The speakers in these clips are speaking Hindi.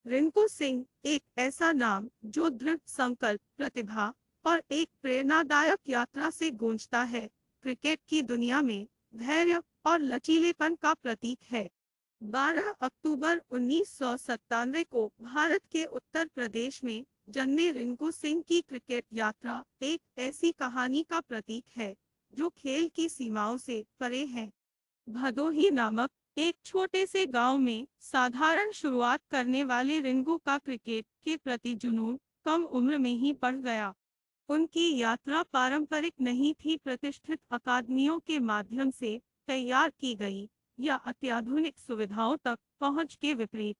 रिंकू सिंह एक ऐसा नाम जो दृढ़ संकल्प, प्रतिभा और एक प्रेरणादायक यात्रा से गूंजता है। क्रिकेट की दुनिया में धैर्य और लचीलेपन का प्रतीक है। 12 अक्टूबर 1997 को भारत के उत्तर प्रदेश में जन्मे रिंकू सिंह की क्रिकेट यात्रा एक ऐसी कहानी का प्रतीक है जो खेल की सीमाओं से परे है। भदोही नामक एक छोटे से गांव में साधारण शुरुआत करने वाले रिंकू का क्रिकेट के प्रति जुनून कम उम्र में ही बढ़ गया। उनकी यात्रा पारंपरिक नहीं थी, प्रतिष्ठित अकादमियों के माध्यम से तैयार की गई या अत्याधुनिक सुविधाओं तक पहुंच के विपरीत।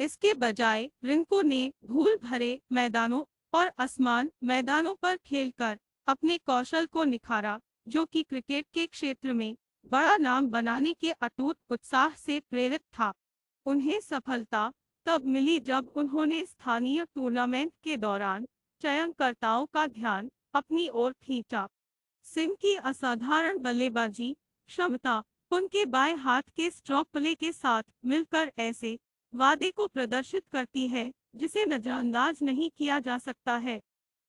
इसके बजाय रिंकू ने धूल भरे मैदानों और आसमान मैदानों पर खेलकर अपने कौशल को निखारा, जो कि क्रिकेट के क्षेत्र में बड़ा नाम बनाने के अटूट उत्साह से प्रेरित था। उन्हें सफलता तब मिली जब उन्होंने स्थानीय टूर्नामेंट के दौरान चयनकर्ताओं का ध्यान अपनी ओर खींचा। सिंह की असाधारण बल्लेबाजी क्षमता उनके बाएं हाथ के स्ट्रोक प्ले के साथ मिलकर ऐसे वादे को प्रदर्शित करती है जिसे नजरअंदाज नहीं किया जा सकता है।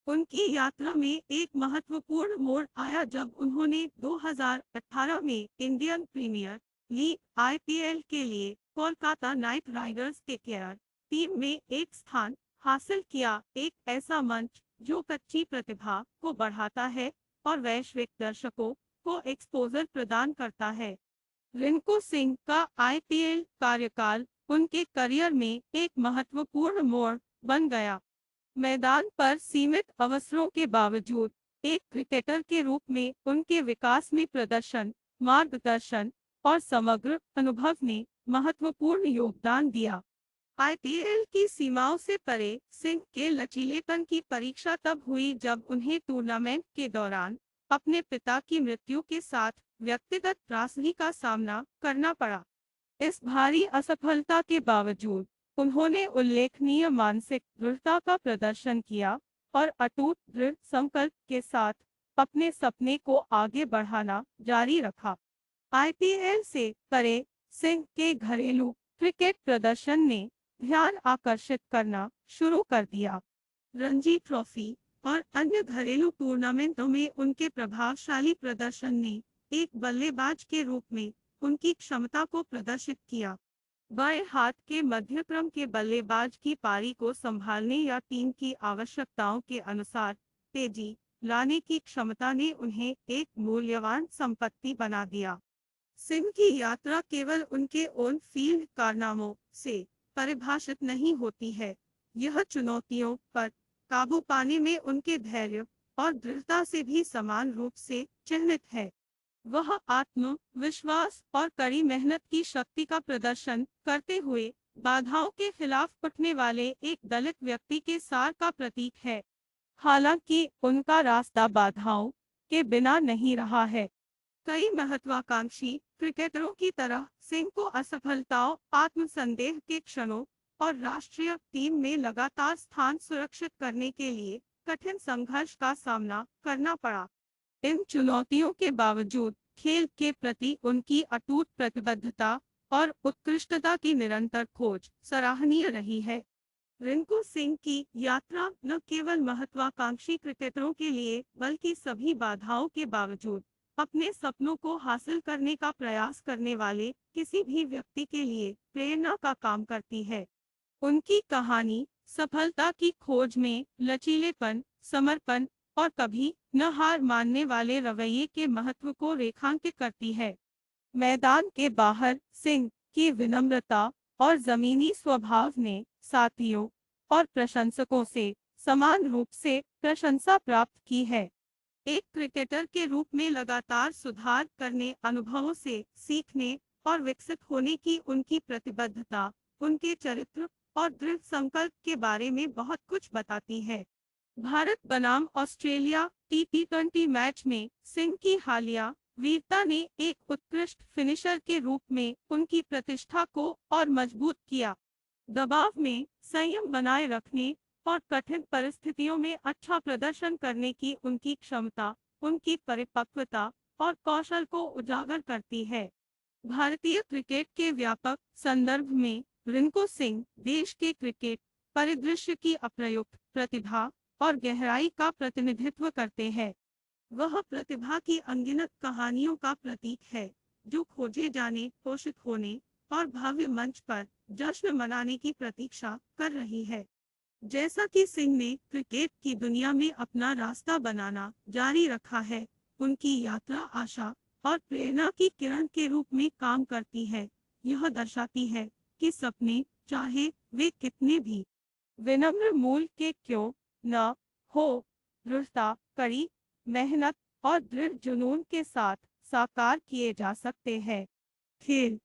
उनकी यात्रा में एक महत्वपूर्ण मोड़ आया जब उन्होंने 2018 में इंडियन प्रीमियर लीग (आईपीएल) के लिए कोलकाता नाइट राइडर्स के केयर टीम में एक स्थान हासिल किया, एक ऐसा मंच जो कच्ची प्रतिभा को बढ़ाता है और वैश्विक दर्शकों को एक्सपोजर प्रदान करता है। रिंकू सिंह का आईपीएल कार्यकाल उनके करियर में एक महत्वपूर्ण मोड़ बन गया। मैदान पर सीमित अवसरों के बावजूद एक क्रिकेटर के रूप में उनके विकास में प्रदर्शन, मार्गदर्शन और समग्र अनुभव ने महत्वपूर्ण योगदान दिया। आईपीएल की सीमाओं से परे सिंह के लचीलेपन की परीक्षा तब हुई जब उन्हें टूर्नामेंट के दौरान अपने पिता की मृत्यु के साथ व्यक्तिगत त्रासदी का सामना करना पड़ा। इस भारी असफलता के बावजूद उन्होंने उल्लेखनीय मानसिक दृढ़ता का प्रदर्शन किया और अटूट दृढ़ संकल्प के साथ अपने सपने को आगे बढ़ाना जारी रखा। आईपीएल से परे सिंह के घरेलू क्रिकेट प्रदर्शन ने ध्यान आकर्षित करना शुरू कर दिया। रणजी ट्रॉफी और अन्य घरेलू टूर्नामेंटों में उनके प्रभावशाली प्रदर्शन ने एक बल्लेबाज के रूप में उनकी क्षमता को प्रदर्शित किया। बाएं हाथ के मध्यक्रम के बल्लेबाज की पारी को संभालने या टीम की आवश्यकताओं के अनुसार तेजी लाने की क्षमता ने उन्हें एक मूल्यवान संपत्ति बना दिया। सिंह की यात्रा केवल उनके ऑन फील्ड कारनामों से परिभाषित नहीं होती है, यह चुनौतियों पर काबू पाने में उनके धैर्य और दृढ़ता से भी समान रूप से चिन्हित है। वह आत्मविश्वास और कड़ी मेहनत की शक्ति का प्रदर्शन करते हुए बाधाओं के खिलाफ उठने वाले एक दलित व्यक्ति के सार का प्रतीक है। हालांकि उनका रास्ता बाधाओं के बिना नहीं रहा है। कई महत्वाकांक्षी क्रिकेटरों की तरह सिंह को असफलताओं, आत्मसंदेह के क्षणों और राष्ट्रीय टीम में लगातार स्थान सुरक्षित करने के लिए कठिन संघर्ष का सामना करना पड़ा। इन चुनौतियों के बावजूद खेल के प्रति उनकी अटूट प्रतिबद्धता और उत्कृष्टता की निरंतर खोज सराहनीय रही है। रिंकू सिंह की यात्रा न केवल महत्वाकांक्षी क्रिकेटरों के लिए बल्कि सभी बाधाओं के बावजूद अपने सपनों को हासिल करने का प्रयास करने वाले किसी भी व्यक्ति के लिए प्रेरणा का काम करती है। उनकी कहानी सफलता की खोज में लचीलेपन, समर्पण और कभी न हार मानने वाले रवैये के महत्व को रेखांकित करती है। मैदान के बाहर सिंह की विनम्रता और जमीनी स्वभाव ने साथियों और प्रशंसकों से समान रूप से प्रशंसा प्राप्त की है। एक क्रिकेटर के रूप में लगातार सुधार करने, अनुभवों से सीखने और विकसित होने की उनकी प्रतिबद्धता उनके चरित्र और दृढ़ संकल्प के बारे में बहुत कुछ बताती है। भारत बनाम ऑस्ट्रेलिया T20 मैच में सिंह की हालिया वीरता ने एक उत्कृष्ट फिनिशर के रूप में उनकी प्रतिष्ठा को और मजबूत किया। दबाव में संयम बनाए रखने और कठिन परिस्थितियों में अच्छा प्रदर्शन करने की उनकी क्षमता उनकी परिपक्वता और कौशल को उजागर करती है। भारतीय क्रिकेट के व्यापक संदर्भ में रिंकू सिंह देश के क्रिकेट परिदृश्य की अप्रयुक्त प्रतिभा और गहराई का प्रतिनिधित्व करते हैं। वह प्रतिभा की अनगिनत कहानियों का प्रतीक है, जो खोजे जाने, पोषित होने और भव्य मंच पर जश्न मनाने की प्रतीक्षा कर रही है। जैसा कि सिंह ने क्रिकेट की दुनिया में अपना रास्ता बनाना जारी रखा है, उनकी यात्रा आशा और प्रेरणा की किरण के रूप में काम करती है। यह दर्शाती है कि सपने, चाहे वे कितने भी विनम्र मूल के क्यों न हो, दृढ़ता, कड़ी मेहनत और दृढ़ जुनून के साथ साकार किए जा सकते हैं। खेल